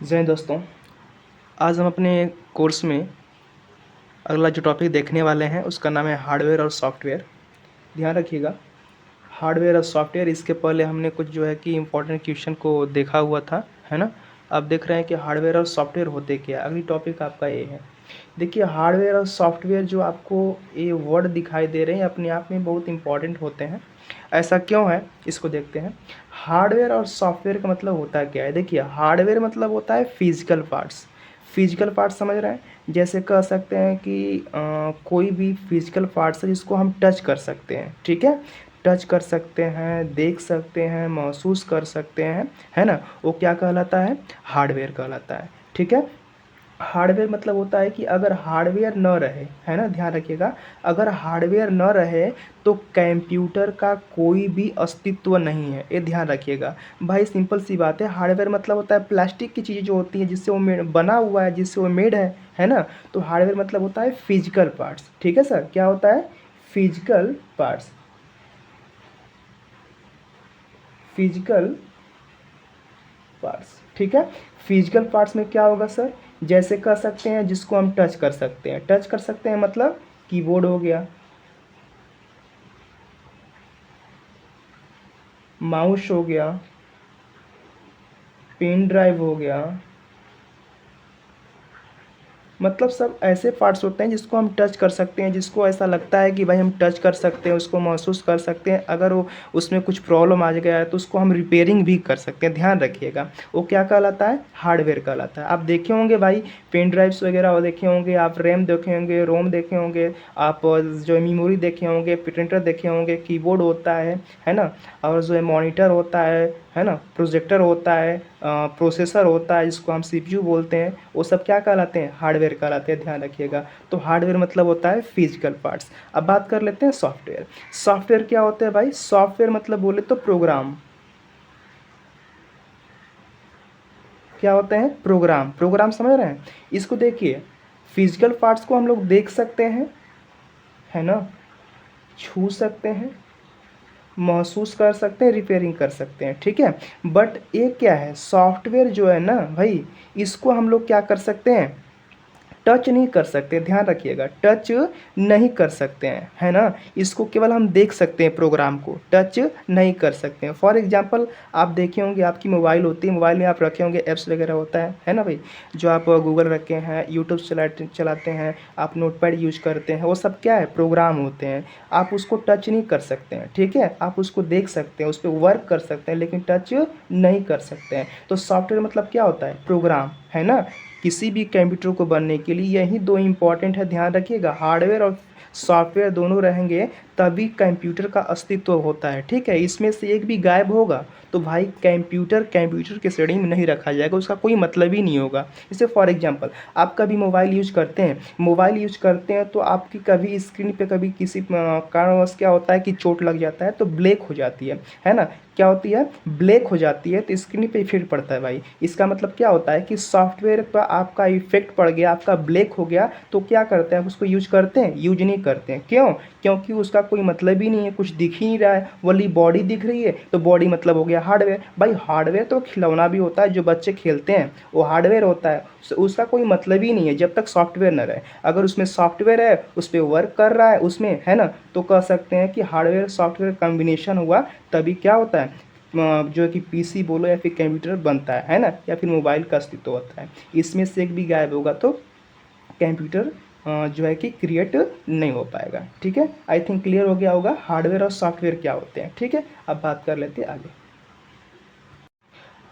जय हिंद दोस्तों। आज हम अपने कोर्स में अगला जो टॉपिक देखने वाले हैं उसका नाम है हार्डवेयर और सॉफ्टवेयर। ध्यान रखिएगा, हार्डवेयर और सॉफ्टवेयर, इसके पहले हमने कुछ जो है कि इम्पोर्टेंट क्वेश्चन को देखा हुआ था, है ना। अब देख रहे हैं कि हार्डवेयर और सॉफ्टवेयर होते क्या। अगली टॉपिक आपका ये है। देखिए, हार्डवेयर और सॉफ्टवेयर जो आपको ये वर्ड दिखाई दे रहे हैं अपने आप में बहुत इंपॉर्टेंट होते हैं। ऐसा क्यों है, इसको देखते हैं। हार्डवेयर और सॉफ्टवेयर का मतलब होता क्या है। देखिए, हार्डवेयर मतलब होता है फिजिकल पार्ट्स। फिजिकल पार्ट्स समझ रहे हैं, जैसे कह सकते हैं कि कोई भी फिजिकल पार्ट्स है जिसको हम टच कर सकते हैं, ठीक है। टच कर सकते हैं, देख सकते हैं, महसूस कर सकते हैं, है ना। वो क्या कहलाता है, हार्डवेयर कहलाता है, ठीक है। हार्डवेयर मतलब होता है कि अगर हार्डवेयर न रहे, है ना, ध्यान रखिएगा, अगर हार्डवेयर न रहे तो कंप्यूटर का कोई भी अस्तित्व नहीं है, ये ध्यान रखिएगा भाई। सिंपल सी बात है। हार्डवेयर मतलब होता है प्लास्टिक की चीज़ें जो होती हैं जिससे वो बना हुआ है, जिससे वो मेड है ना। तो हार्डवेयर मतलब होता है फिजिकल पार्ट्स, ठीक है सर। क्या होता है, फिजिकल पार्ट्स। फिजिकल पार्ट्स, ठीक है। फिजिकल पार्ट्स में क्या होगा सर, जैसे कह सकते हैं जिसको हम टच कर सकते हैं। टच कर सकते हैं मतलब कीबोर्ड हो गया, माउस हो गया, पेन ड्राइव हो गया। मतलब सब ऐसे पार्ट्स होते हैं जिसको हम टच कर सकते हैं, जिसको ऐसा लगता है कि भाई हम टच कर सकते हैं, उसको महसूस कर सकते हैं। अगर वो उसमें कुछ प्रॉब्लम आ गया है तो उसको हम रिपेयरिंग भी कर सकते हैं। ध्यान रखिएगा, वो क्या कहलाता है, हार्डवेयर कहलाता है। आप देखे होंगे भाई पेन ड्राइव्स वगैरह वो देखे होंगे, आप रैम देखे होंगे, रोम देखे होंगे, आप जो मेमोरी देखे होंगे, प्रिंटर देखे होंगे, कीबोर्ड होता है ना। और जो है मॉनिटर होता है ना, प्रोजेक्टर होता है, प्रोसेसर होता है जिसको हम सीपीयू बोलते हैं। वो सब क्या कहलाते हैं, हार्डवेयर कहलाते हैं, ध्यान रखिएगा। तो हार्डवेयर मतलब होता है फिजिकल पार्ट्स। अब बात कर लेते हैं सॉफ्टवेयर। सॉफ्टवेयर क्या होता है भाई, सॉफ्टवेयर मतलब बोले तो प्रोग्राम। क्या होते हैं, प्रोग्राम। प्रोग्राम समझ रहे हैं। इसको देखिए, फिजिकल पार्ट्स को हम लोग देख सकते हैं, है ना, छू सकते हैं, महसूस कर सकते हैं, रिपेयरिंग कर सकते हैं, ठीक है। बट ये क्या है, सॉफ्टवेयर जो है ना भाई, इसको हम लोग क्या कर सकते हैं, टच नहीं कर सकते। ध्यान रखिएगा, टच नहीं कर सकते हैं, है ना। इसको केवल हम देख सकते हैं, प्रोग्राम को टच नहीं कर सकते हैं। फॉर एग्जांपल, आप देखे होंगे आपकी मोबाइल होती है, मोबाइल में आप रखे होंगे ऐप्स वगैरह होता है ना भाई। जो आप गूगल रखे हैं, यूट्यूब चलाते हैं, आप नोटपैड यूज करते हैं, वो सब क्या है, प्रोग्राम होते हैं। आप उसको टच नहीं कर सकते हैं, ठीक है। आप उसको देख सकते हैं, उस पर वर्क कर सकते हैं, लेकिन टच नहीं कर सकते हैं। तो सॉफ्टवेयर मतलब क्या होता है, प्रोग्राम, है ना। किसी भी कंप्यूटर को बनने के लिए यही दो इम्पॉर्टेंट है, ध्यान रखिएगा। हार्डवेयर और सॉफ्टवेयर दोनों रहेंगे तभी कंप्यूटर का अस्तित्व होता है, ठीक है। इसमें से एक भी गायब होगा तो भाई कंप्यूटर कंप्यूटर के श्रेणी में नहीं रखा जाएगा, उसका कोई मतलब ही नहीं होगा। जैसे फॉर एग्जांपल, आप कभी मोबाइल यूज करते हैं, मोबाइल यूज करते हैं तो आपकी कभी स्क्रीन पे कभी किसी कारणवश क्या होता है कि चोट लग जाता है तो ब्लैक हो जाती है ना। क्या होती है, ब्लैक हो जाती है, तो स्क्रीन पे इफेक्ट पड़ता है भाई। इसका मतलब क्या होता है कि सॉफ्टवेयर पर आपका इफेक्ट पड़ गया, आपका ब्लैक हो गया, तो क्या करते हैं, उसको यूज करते हैं, यूज नहीं करते हैं। क्यों, क्योंकि उसका कोई मतलब ही नहीं है, कुछ दिख ही नहीं रहा है, वली बॉडी दिख रही है तो बॉडी मतलब हो गया हार्डवेयर। भाई हार्डवेयर तो खिलौना भी होता है, जो बच्चे खेलते हैं वो हार्डवेयर होता है, उसका कोई मतलब ही नहीं है जब तक सॉफ्टवेयर न रहे। अगर उसमें सॉफ्टवेयर है, उस पर वर्क कर रहा है उसमें, है ना, तो कह सकते हैं कि हार्डवेयर सॉफ्टवेयर कॉम्बिनेशन हुआ, तभी क्या होता है, जो है कि पीसी बोलो या फिर कंप्यूटर बनता है ना, या फिर मोबाइल का अस्तित्व होता है। इसमें से एक भी गायब होगा तो कंप्यूटर जो है कि क्रिएट नहीं हो पाएगा, ठीक है। आई थिंक क्लियर हो गया होगा हार्डवेयर और सॉफ्टवेयर क्या होते हैं, ठीक है। अब बात कर लेते हैं आगे।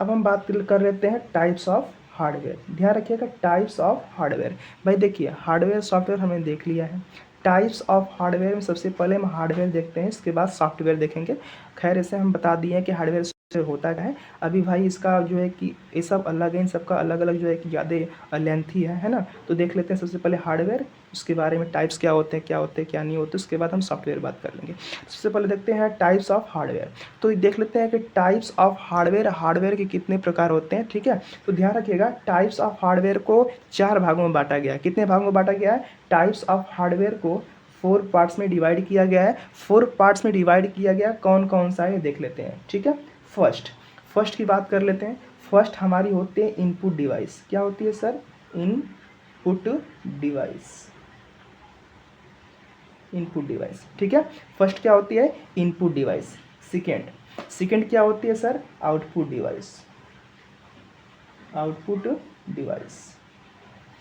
अब हम बात कर लेते हैं टाइप्स ऑफ हार्डवेयर। ध्यान रखिएगा, टाइप्स ऑफ हार्डवेयर। भाई देखिए, हार्डवेयर सॉफ्टवेयर हमने देख लिया है। टाइप्स ऑफ हार्डवेयर में सबसे पहले हम हार्डवेयर देखते हैं, इसके बाद सॉफ्टवेयर देखेंगे। खैर, इसे हम बता दिए हैं कि हार्डवेयर सॉफ्टवेयर होता क्या है। अभी भाई इसका जो है कि ये सब अलग है, इन सबका अलग अलग जो है कि ज़्यादा लेंथी है ना। तो देख लेते हैं सबसे पहले हार्डवेयर, उसके बारे में टाइप्स क्या होते हैं, क्या होते हैं, क्या नहीं होते, उसके बाद हम सॉफ्टवेयर बात कर लेंगे। सबसे पहले देखते हैं टाइप्स ऑफ हार्डवेयर। तो देख लेते हैं कि टाइप्स ऑफ हार्डवेयर, हार्डवेयर के कितने प्रकार होते हैं, ठीक है। तो ध्यान रखिएगा, टाइप्स ऑफ हार्डवेयर को 4 भागों में बांटा गया है। कितने भागों में बांटा गया है, टाइप्स ऑफ हार्डवेयर को 4 पार्ट्स में डिवाइड किया गया है। 4 पार्ट्स में डिवाइड किया गया, कौन कौन सा है देख लेते हैं, ठीक है। फर्स्ट फर्स्ट की बात कर लेते हैं। फर्स्ट हमारी होती है इनपुट डिवाइस। क्या होती है sir? Input device. Input device, ठीक है। फर्स्ट क्या होती है? Input device. सेकेंड क्या होती है sir? Output device. Output device,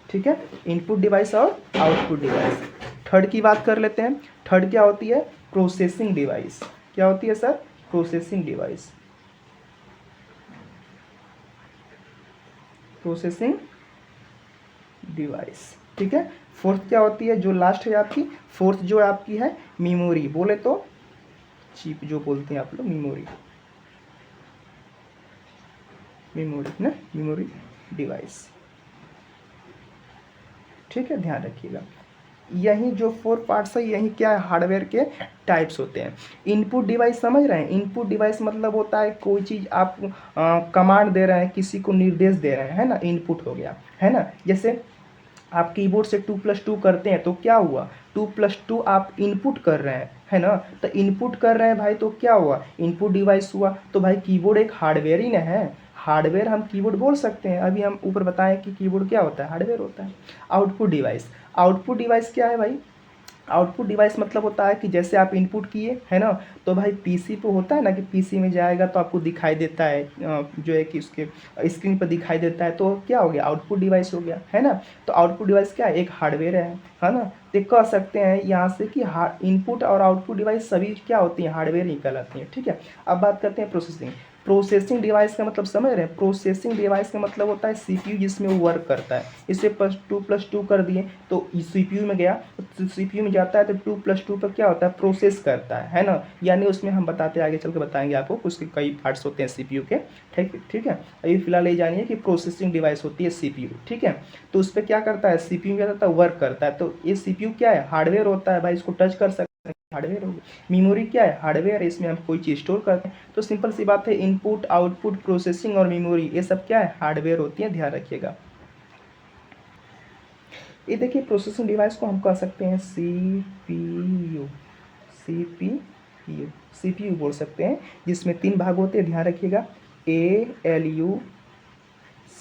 ठीक है। इनपुट डिवाइस और आउटपुट डिवाइस। थर्ड की बात कर लेते हैं। थर्ड क्या होती है? Processing device. क्या होती है sir? Processing device. Processing device, ठीक है। फोर्थ क्या होती है? जो लास्ट है आपकी, फोर्थ जो आपकी है मेमोरी, बोले तो चिप जो बोलते हैं आप लोग, मेमोरी। मेमोरी ना, मेमोरी डिवाइस, ठीक है, ध्यान रखिएगा। यही जो 4 पार्ट्स है, यही क्या है? हार्डवेयर के टाइप्स होते हैं। इनपुट डिवाइस समझ रहे हैं? इनपुट डिवाइस मतलब होता है कोई चीज़ आप कमांड दे रहे हैं, किसी को निर्देश दे रहे हैं, है ना, इनपुट हो गया, है ना। जैसे आप कीबोर्ड से 2+2 करते हैं तो क्या हुआ? 2+2 आप इनपुट कर रहे हैं, है ना। तो इनपुट कर रहे हैं भाई, तो क्या हुआ? इनपुट डिवाइस हुआ। तो भाई कीबोर्ड एक हार्डवेयर ही ना है। हार्डवेयर हम कीबोर्ड बोल सकते हैं। अभी हम ऊपर बताएं कि कीबोर्ड क्या होता है? हार्डवेयर होता है। Output device. आउटपुट डिवाइस क्या है भाई? आउटपुट डिवाइस मतलब होता है कि जैसे आप इनपुट किए, है ना, तो भाई पीसी पे होता है ना कि पीसी में जाएगा तो आपको दिखाई देता है, जो है कि उसके स्क्रीन पर दिखाई देता है, तो क्या हो गया? आउटपुट डिवाइस हो गया, है ना। तो आउटपुट डिवाइस क्या है? एक हार्डवेयर है ना। तो कह सकते हैं यहाँ से कि इनपुट और आउटपुट डिवाइस सभी क्या होती हैं? हार्डवेयर ही कहलाती हैं, ठीक है। अब बात करते हैं प्रोसेसिंग। प्रोसेसिंग डिवाइस का मतलब समझ रहे हैं? प्रोसेसिंग डिवाइस का मतलब होता है सीपीयू जिसमें वो वर्क करता है। इसे +2+2 कर दिए तो सीपीयू में गया, तो सीपीयू में जाता है तो 2+2 पर क्या होता है? प्रोसेस करता है ना। यानी उसमें हम बताते आगे चल के बताएंगे आपको, उसके कई पार्ट्स होते हैं सीपीयू के, ठीक है। अभी फिलहाल ये जानिए कि प्रोसेसिंग डिवाइस होती है सीपीयू, ठीक है। तो उस पर क्या करता है? सीपीयू क्या करता है? वर्क करता है। तो ये सीपीयू क्या है? हार्डवेयर होता है भाई, इसको टच कर सकते हैं, हार्डवेयर हो गया। मेमोरी क्या है? हार्डवेयर है, इसमें हम कोई चीज़ स्टोर करते हैं। तो सिंपल सी बात है, इनपुट, आउटपुट, प्रोसेसिंग और मेमोरी, ये सब क्या है? हार्डवेयर होती है, ध्यान रखिएगा। ये देखिए प्रोसेसिंग डिवाइस को हम कह सकते हैं सीपीयू। सीपीयू बोल सकते हैं, जिसमें 3 भाग होते हैं, ध्यान रखिएगा। ALU,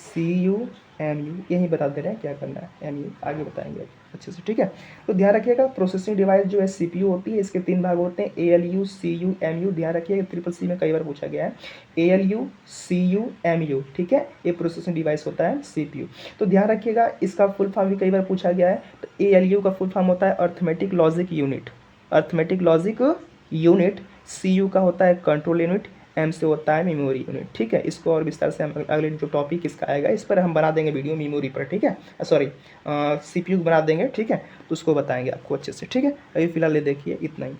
CU, MU, यही बता दे रहे हैं क्या करना है। MU आगे बताएंगे अच्छे से, ठीक है। तो ध्यान रखिएगा, प्रोसेसिंग डिवाइस जो है सीपीयू होती है, इसके 3 भाग होते हैं, ALU, CU, MU। ध्यान रखिएगा, CCC में कई बार पूछा गया है। ALU, CU, MU, ठीक है, ये प्रोसेसिंग डिवाइस होता है सीपीयू। तो ध्यान रखिएगा, इसका फुल फॉर्म भी कई बार पूछा गया है। तो ALU का फुल फॉर्म होता है arithmetic logic unit. Arithmetic logic unit. CU का होता है कंट्रोल यूनिट। M से होता है मेमोरी यूनिट, ठीक है। इसको और विस्तार से हम अगले जो टॉपिक इसका आएगा, इस पर हम बना देंगे वीडियो मेमोरी पर, ठीक है, सॉरी सीपीयू बना देंगे, ठीक है। तो उसको बताएंगे आपको अच्छे से, ठीक है। अभी फिलहाल ये देखिए इतना ही।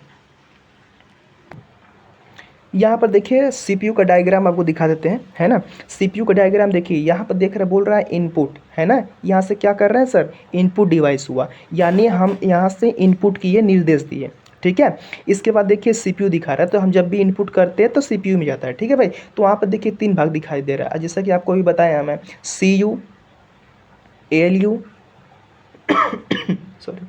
यहाँ पर देखिए सीपीयू का डायग्राम आपको दिखा देते हैं, है ना। सीपीयू का डायग्राम देखिए, यहाँ पर देख रहे, बोल रहा है इनपुट, है ना। यहाँ से क्या कर रहे हैं सर? इनपुट डिवाइस हुआ, यानी हम यहाँ से इनपुट किए, निर्देश दिए, ठीक है। इसके बाद देखिए सीपीयू दिखा रहा है, तो हम जब भी इनपुट करते हैं तो सीपीयू में जाता है, ठीक है भाई। तो वहाँ पर देखिए 3 भाग दिखाई दे रहा है, जैसा कि आपको अभी बताया मैं, CU, ALU, सॉरी,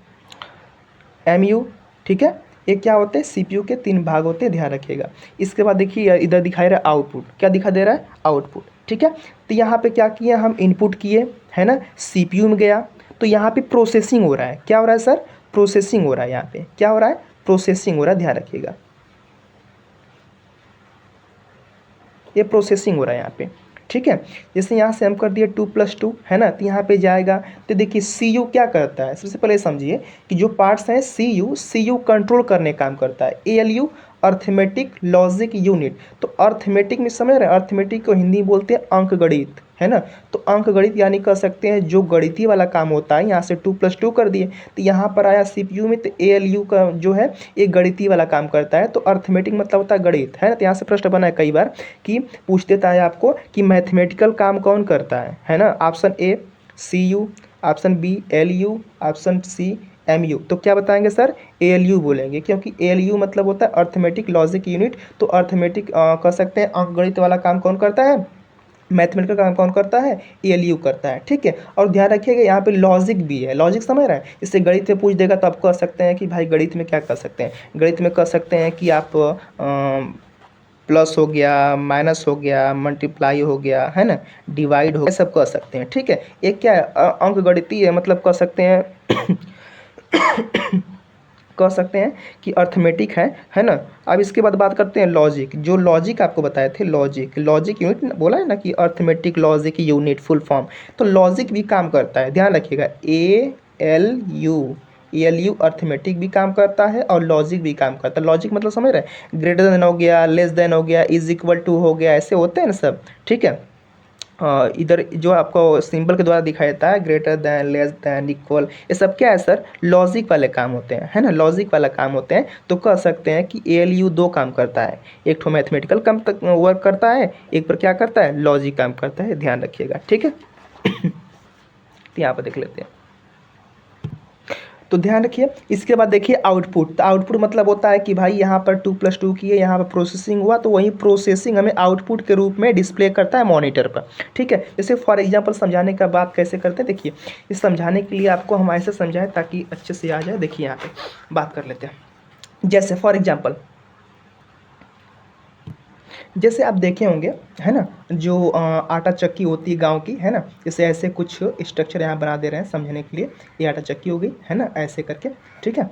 MU, ठीक है। ये क्या होते हैं? सीपीयू के 3 भाग होते हैं, ध्यान रखिएगा। इसके बाद देखिए इधर दिखाई रहा है आउटपुट, क्या दिखा दे रहा है? आउटपुट, ठीक है। तो यहाँ पे क्या किया? हम इनपुट किए, है ना, सीपीयू में गया, तो यहाँ पे प्रोसेसिंग हो रहा है। क्या हो रहा है सर? प्रोसेसिंग हो रहा है। यहाँ पे क्या हो रहा है? प्रोसेसिंग हो रहा है, ध्यान रखिएगा, ये प्रोसेसिंग हो रहा है यहाँ पे, ठीक है। जैसे यहाँ से हम कर दिए 2+2, है ना, तो यहाँ पे जाएगा। तो देखिए CU क्या करता है? सबसे पहले समझिए कि जो पार्ट्स हैं CU कंट्रोल करने काम करता है। ALU arithmetic logic unit. तो अर्थमेटिक में समझ रहे हैं? अर्थमेटिक को हिंदी में बोलते हैं अंकगणित, है ना। तो अंकगणित यानी कह सकते हैं जो गणितीय वाला काम होता है। यहाँ से 2+2 कर दिए, तो यहाँ पर आया सीपीयू में, तो ALU का जो है ये गणितीय वाला काम करता है। तो अर्थमेटिक मतलब होता है गणित, है ना। तो यहाँ से प्रश्न बना है कई बार कि पूछ देता है आपको कि मैथमेटिकल काम कौन करता है ना। Option A CU, option B LU, option C MU। तो क्या बताएंगे सर? ALU बोलेंगे, क्योंकि ALU मतलब होता है अर्थमेटिक लॉजिक यूनिट। तो अर्थमेटिक कह सकते हैं अंकगणित वाला काम कौन करता है? मैथमेटिकल काम कौन करता है? ALU करता है, ठीक है। और ध्यान रखिएगा यहाँ पे लॉजिक भी है। लॉजिक समझ रहे हैं? इससे गणित में पूछ देगा तो आप कह सकते हैं कि भाई गणित में क्या कर सकते हैं? गणित में कह सकते हैं कि आप प्लस हो गया, माइनस हो गया, मल्टीप्लाई हो गया, है ना, डिवाइड हो गया, सब कर सकते हैं। ठीक है, एक क्या है अंक गणितीय है, मतलब कह सकते हैं कह सकते हैं कि अर्थमेटिक है ना। अब इसके बाद बात करते हैं लॉजिक। जो लॉजिक आपको बताए थे, लॉजिक लॉजिक यूनिट बोला है ना कि arithmetic logic unit full form, तो लॉजिक भी काम करता है, ध्यान रखिएगा। ALU अर्थमेटिक भी काम करता है और लॉजिक भी काम करता है। लॉजिक मतलब समझ रहे हैं, ग्रेटर देन हो गया, लेस देन हो गया, इज इक्वल टू हो गया, ऐसे होते हैं ना सब। ठीक है, इधर जो आपको सिंबल के द्वारा दिखाया जाता है, greater than, less than, equal, ये सब क्या है सर, लॉजिक वाले काम होते हैं, है ना, लॉजिक वाला काम होते हैं। तो कह सकते हैं कि ALU दो काम करता है, एक तो मैथमेटिकल काम तक वर्क करता है, एक पर क्या करता है, लॉजिक काम करता है, ध्यान रखिएगा। ठीक है तो यहाँ पर देख लेते हैं, तो ध्यान रखिए। इसके बाद देखिए आउटपुट। तो आउटपुट मतलब होता है कि भाई यहाँ पर 2+2 की है, यहाँ पर प्रोसेसिंग हुआ, तो वही प्रोसेसिंग हमें आउटपुट के रूप में डिस्प्ले करता है मॉनिटर पर। ठीक है, जैसे फॉर एग्जांपल समझाने का बात कैसे करते हैं, देखिए इस समझाने के लिए आपको हम ऐसे समझाएं ताकि अच्छे से आ जाए। देखिए यहाँ पे बात कर लेते हैं, जैसे फॉर एग्जाम्पल जैसे आप देखे होंगे, है ना, जो आटा चक्की होती है गांव की, है ना, जैसे ऐसे कुछ स्ट्रक्चर यहाँ बना दे रहे हैं समझने के लिए। ये आटा चक्की हो गई, है ना, ऐसे करके। ठीक है,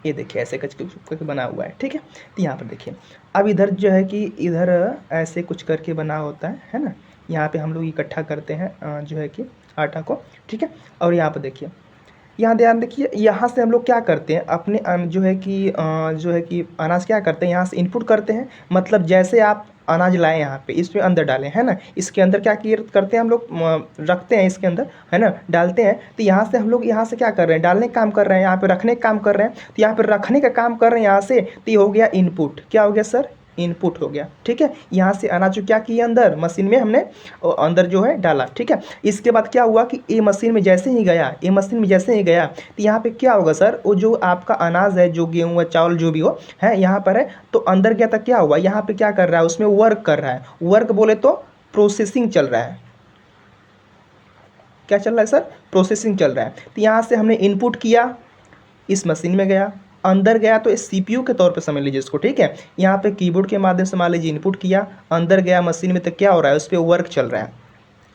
ये देखिए ऐसे करके बना हुआ है। ठीक है, तो यहाँ पर देखिए अब इधर जो है कि इधर ऐसे कुछ करके बना होता है ना। यहाँ पे हम लोग इकट्ठा करते हैं जो है कि आटा को। ठीक है, और यहाँ पर देखिए, यहाँ ध्यान देखिए, यहाँ से हम लोग क्या करते हैं अपने जो है कि अनाज क्या करते हैं, यहाँ से इनपुट करते हैं। मतलब जैसे आप अनाज लाए यहाँ पे, इसमें अंदर डालें, है ना, इसके अंदर क्या किए करते हैं हम लोग, रखते हैं इसके अंदर, है ना, डालते हैं। तो यहाँ से हम लोग यहाँ से क्या कर रहे हैं, डालने का काम कर रहे हैं, यहाँ पे रखने का काम कर रहे हैं। तो यहाँ पे रखने का काम कर रहे हैं यहाँ से, तो ये हो गया इनपुट। क्या हो गया सर, इनपुट हो गया। ठीक है, यहाँ से अनाज जो क्या किया अंदर मशीन में हमने अंदर जो है डाला। ठीक है, इसके बाद क्या हुआ कि ये मशीन में जैसे ही गया, ये मशीन में जैसे ही गया, तो यहाँ पे क्या होगा सर, वो जो आपका अनाज है, जो गेहूँ है, चावल जो भी हो, है यहाँ पर है, तो अंदर गया तक क्या हुआ, यहाँ पे क्या कर रहा है, उसमें वर्क कर रहा है। वर्क बोले तो प्रोसेसिंग चल रहा है। क्या चल रहा है सर, प्रोसेसिंग चल रहा है। तो यहाँ से हमने इनपुट किया, इस मशीन में गया, अंदर गया, तो CPU के तौर पे समझ लीजिए इसको। ठीक है, यहाँ पे कीबोर्ड के माध्यम से मान लीजिए इनपुट किया, अंदर गया मशीन में, तो क्या हो रहा है, उस पर वर्क चल रहा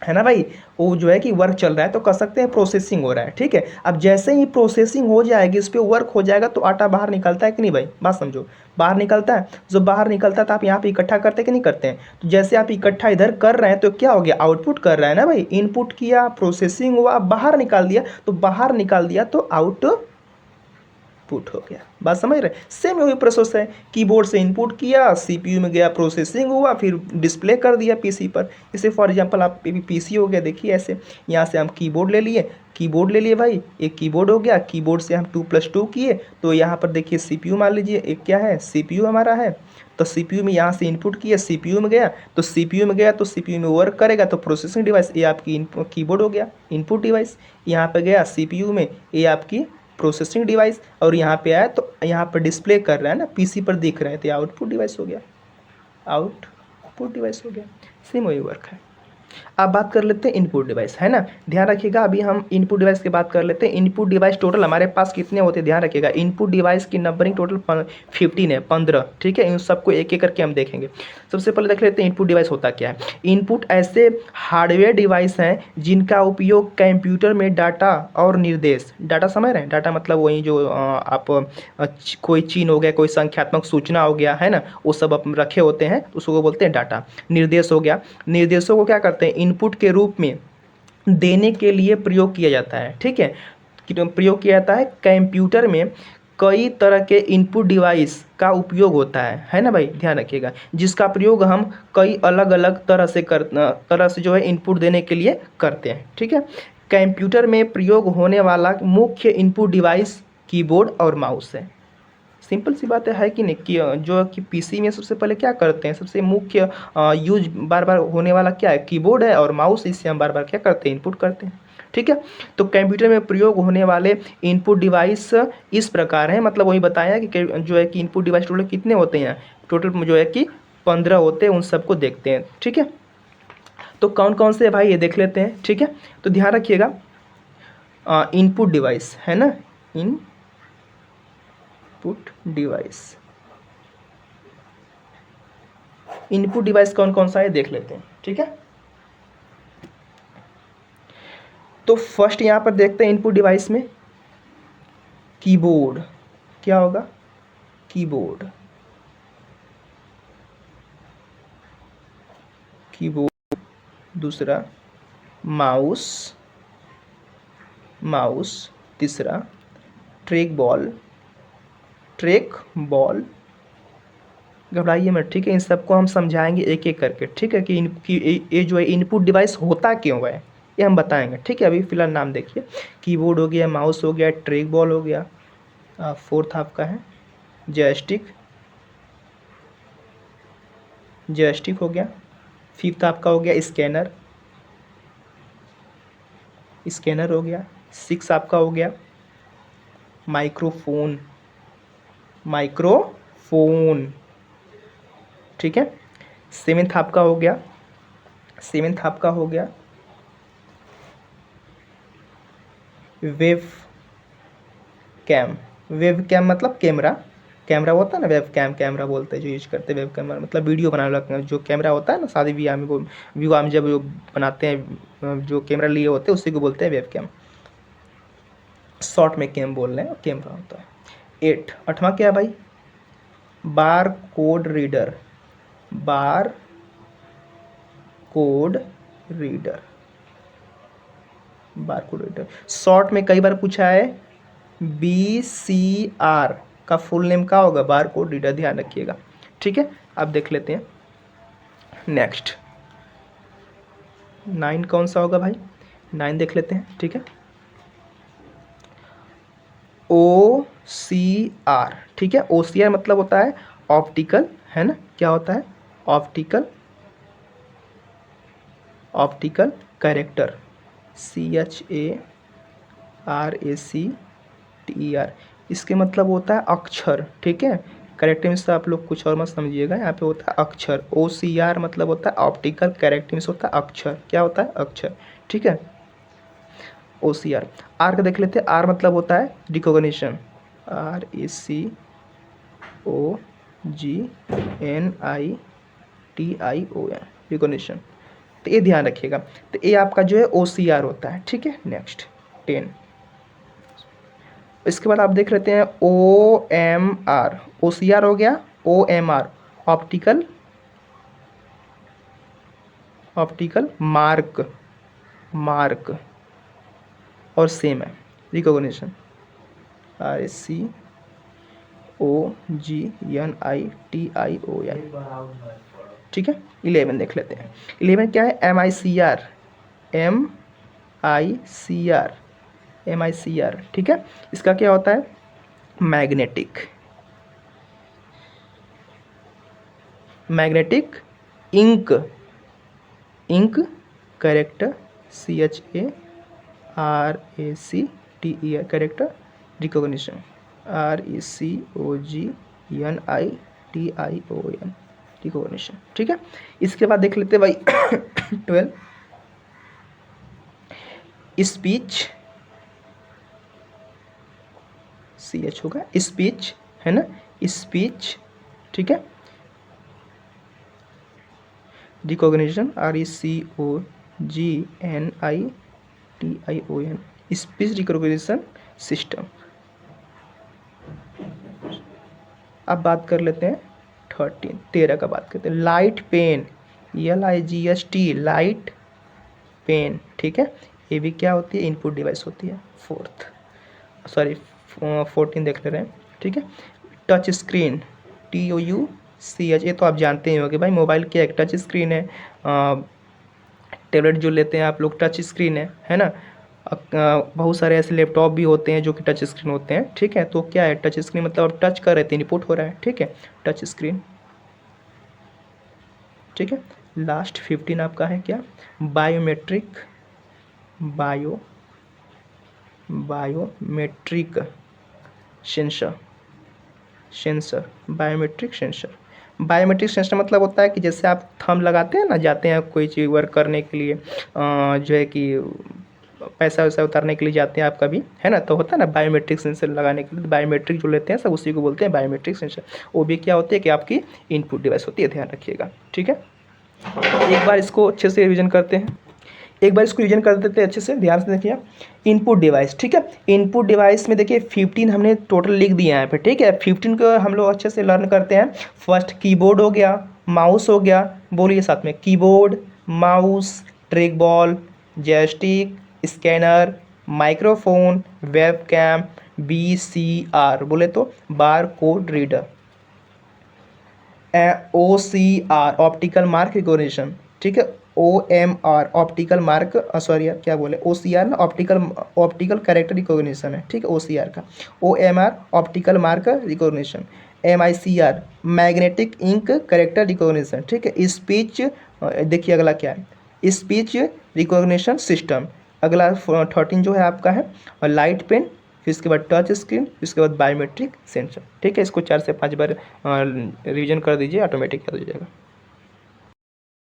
है ना भाई, वो जो है कि वर्क चल रहा है, तो कह सकते हैं प्रोसेसिंग हो रहा है। ठीक है, अब जैसे ही प्रोसेसिंग हो जाएगी, इस पर वर्क हो जाएगा, तो आटा बाहर निकलता है कि नहीं भाई, बात समझो, बाहर निकलता है। जो बाहर निकलता है तो आप यहाँ पे इकट्ठा करते हैं कि नहीं करते हैं, तो जैसे आप इकट्ठा इधर कर रहे हैं, तो क्या हो गया, आउटपुट कर रहा है ना भाई, इनपुट किया, प्रोसेसिंग हुआ, बाहर निकाल दिया, तो बाहर निकाल दिया तो आउटपुट हो गया। बात समझ रहे, सेम वही प्रोसेस है, कीबोर्ड से इनपुट किया, CPU में गया, प्रोसेसिंग हुआ, फिर डिस्प्ले कर दिया PC पर। जैसे फॉर एग्जांपल आप PC हो गया, देखिए ऐसे, यहाँ से हम कीबोर्ड ले लिए, भाई, एक कीबोर्ड हो गया, कीबोर्ड से हम 2+2 किए, तो यहाँ पर देखिए CPU मान लीजिए, एक क्या है, CPU हमारा है, तो CPU में यहाँ से इनपुट किया, CPU में गया, तो CPU में गया, तो CPU में वर्क करेगा, तो प्रोसेसिंग डिवाइस, ये आपकी कीबोर्ड हो गया, इनपुट डिवाइस। यहाँ पे गया CPU में, ये आपकी प्रोसेसिंग डिवाइस, और यहाँ पे आया तो यहाँ पर डिस्प्ले कर रहा है ना, PC पर दिख रहा है, तो आउटपुट डिवाइस हो गया, आउटपुट डिवाइस हो गया। सेम वही वर्क है। अब बात कर लेते हैं इनपुट डिवाइस, है ना, ध्यान रखिएगा, अभी हम इनपुट डिवाइस की बात कर लेते हैं। इनपुट डिवाइस टोटल हमारे पास कितने होते हैं, ध्यान रखिएगा, इनपुट डिवाइस की नंबरिंग टोटल 15 है, 15। ठीक है, इन सबको एक एक करके हम देखेंगे। सबसे पहले देख लेते हैं इनपुट डिवाइस होता क्या है। इनपुट ऐसे हार्डवेयर डिवाइस हैं जिनका उपयोग कंप्यूटर में डाटा और निर्देश, डाटा समझ रहे हैं, डाटा मतलब वही जो आप कोई चिन्ह हो गया, कोई संख्यात्मक सूचना हो गया, है ना, वो सब आप रखे होते हैं, तो उसको बोलते हैं डाटा। निर्देश हो गया, निर्देशों को क्या करते हैं, इनपुट के रूप में देने के लिए प्रयोग किया जाता है। ठीक है, प्रयोग किया जाता है कंप्यूटर में, कई तरह के इनपुट डिवाइस का उपयोग होता है ना भाई, ध्यान रखिएगा, जिसका प्रयोग हम कई अलग अलग तरह से जो है इनपुट देने के लिए करते हैं। ठीक है, कंप्यूटर में प्रयोग होने वाला मुख्य इनपुट डिवाइस कीबोर्ड और माउस है। सिंपल सी बात है कि नहीं, कि जो कि PC में सबसे पहले क्या करते हैं, सबसे मुख्य यूज बार बार होने वाला क्या है, कीबोर्ड है और माउस, इससे हम बार बार क्या करते हैं, इनपुट करते हैं। ठीक है, तो कंप्यूटर में प्रयोग होने वाले इनपुट डिवाइस इस प्रकार हैं, मतलब वही बताया कि जो है कि इनपुट डिवाइस टोटल कितने होते हैं, टोटल जो है कि 15 होते हैं, उन सबको देखते हैं। ठीक है, तो कौन कौन से भाई ये देख लेते हैं। ठीक है, तो ध्यान रखिएगा, इनपुट डिवाइस है ना, इनपुट डिवाइस, इनपुट डिवाइस कौन कौन सा है देख लेते हैं, ठीक है। तो फर्स्ट यहाँ पर देखते हैं इनपुट डिवाइस में कीबोर्ड, क्या होगा, कीबोर्ड, कीबोर्ड। दूसरा माउस, माउस। तीसरा ट्रैक बॉल, ट्रैक बॉल। घबराइए मत, ठीक है, इन सबको हम समझाएंगे एक एक करके, ठीक है, कि ये जो है इनपुट डिवाइस होता क्यों है ये हम बताएंगे, ठीक है। अभी फिलहाल नाम देखिए, कीबोर्ड हो गया, माउस हो गया, ट्रैक बॉल हो गया, फोर्थ आपका है जॉयस्टिक, जॉयस्टिक हो गया। फिफ्थ आपका हो गया स्कैनर, स्कैनर हो गया। सिक्स आपका हो गया माइक्रोफोन, माइक्रोफोन, ठीक है। सेवेंथ आपका हो गया, सेवेंथ आपका हो गया वेब कैम, वेब कैम मतलब कैमरा, कैमरा होता है ना, वेब कैम, कैमरा बोलते हैं जो यूज करते हैं, वेब कैमरा मतलब वीडियो बनाने वाला जो कैमरा होता है ना, शादी विवाह में, विवाह में जब बनाते हैं जो कैमरा लिए होते हैं उसी को बोलते हैं वेब कैम, शॉर्ट में कैम बोल रहे हैं, कैमरा होता है। एट, आठवां क्या है भाई, bar code reader, bar code reader, bar code reader. Short में कई बार पूछा है BCR का फुल नेम क्या होगा, बार कोड रीडर, ध्यान रखिएगा, ठीक है। अब देख लेते हैं नेक्स्ट, 9 कौन सा होगा भाई, 9 देख लेते हैं, ठीक है। OCR, ठीक है, OCR मतलब होता है ऑप्टिकल, है ना, क्या होता है, ऑप्टिकल, ऑप्टिकल कैरेक्टर, CHARACTER, इसके मतलब होता है अक्षर, ठीक है। कैरेक्टर मीन्स आप लोग कुछ और मत समझिएगा, यहाँ पे होता है अक्षर। OCR मतलब होता है ऑप्टिकल, कैरेक्टर मीन्स होता है अक्षर, क्या होता है, अक्षर, ठीक है। OCR। आर का देख लेते हैं, आर मतलब होता है रिकॉग्निशन, RACOGNITION, रिकॉग्निशन, तो ये ध्यान रखिएगा। तो ये आपका जो है OCR होता है, ठीक है। नेक्स्ट 10, इसके बाद आप देख लेते हैं OMR, OCR हो गया, OMR optical, optical mark, mark, और सेम है रिकॉग्निशन, RACOGNITION, ठीक है। 11 देख लेते हैं, 11 क्या है, MICR, MICR, MICR, ठीक है। इसका क्या होता है, magnetic, magnetic ink, ink character, CHARACTER, character recognition, RACOGNITION, recognition, ठीक है। इसके बाद देख लेते हैं भाई 12, स्पीच, CH होगा, स्पीच, है ना, स्पीच, ठीक है। Recognition, RACOGNITION, speech recognition system. अब बात कर लेते हैं 13 का बात करते हैं, light pen, LIGHT, light pen, ठीक है। ये भी क्या होती है, इनपुट डिवाइस होती है। 14 देख ले रहे हैं, ठीक है। टच स्क्रीन, TOUCH, ये तो आप जानते ही होंगे भाई, मोबाइल की एक टच स्क्रीन है, टैबलेट जो लेते हैं आप लोग टच स्क्रीन है ना। बहुत सारे ऐसे लैपटॉप भी होते हैं जो कि टच स्क्रीन होते हैं, ठीक है। तो क्या है टच स्क्रीन मतलब आप टच कर रहे थे, इनपुट हो रहा है, ठीक है, टच स्क्रीन, ठीक है। लास्ट 15 आपका है क्या, biometric, biometric sensor, sensor, biometric sensor. Biometric sensor मतलब होता है कि जैसे आप थंब लगाते हैं ना, जाते हैं कोई चीज़ वर्क करने के लिए, जो है कि पैसा वैसा उतारने के लिए जाते हैं आप कभी, है ना, तो होता है ना बायोमेट्रिक सेंसर लगाने के लिए, बायोमेट्रिक जो लेते हैं सब उसी को बोलते हैं बायोमेट्रिक सेंसर। वो भी क्या होती है कि आपकी इनपुट डिवाइस होती है, ध्यान रखिएगा, ठीक है। एक बार इसको अच्छे से रिवीजन करते हैं, एक बार इसको रिवीजन कर देते हैं अच्छे से, ध्यान से देखिए। इनपुट डिवाइस, ठीक है, इनपुट डिवाइस में देखिए 15 हमने टोटल लिख दिया है यहाँ पे, ठीक है। 15 को हम लोग अच्छे से लर्न करते हैं। फर्स्ट कीबोर्ड हो गया, माउस हो गया, बोलिए साथ में, keyboard, mouse, track ball, joystick, scanner, microphone, webcam, VCR बोले तो bar code reader, OCR optical mark recognition, ठीक है, OMR ऑप्टिकल मार्क, सॉरी यार क्या बोले, OCR ना ऑप्टिकल कैरेक्टर रिकॉग्निशन है, ठीक है, OCR का, OMR optical mark recognition, MICR magnetic ink character recognition, ठीक है। स्पीच, देखिए अगला क्या है, स्पीच रिकॉग्निशन सिस्टम। अगला 13 जो है आपका है लाइट पेन, फिर इसके बाद टच स्क्रीन, फिर इसके बाद बायोमेट्रिक सेंसर, ठीक है। इसको 4 से 5 बार रिवीजन कर दीजिए, ऑटोमेटिक याद हो जाएगा।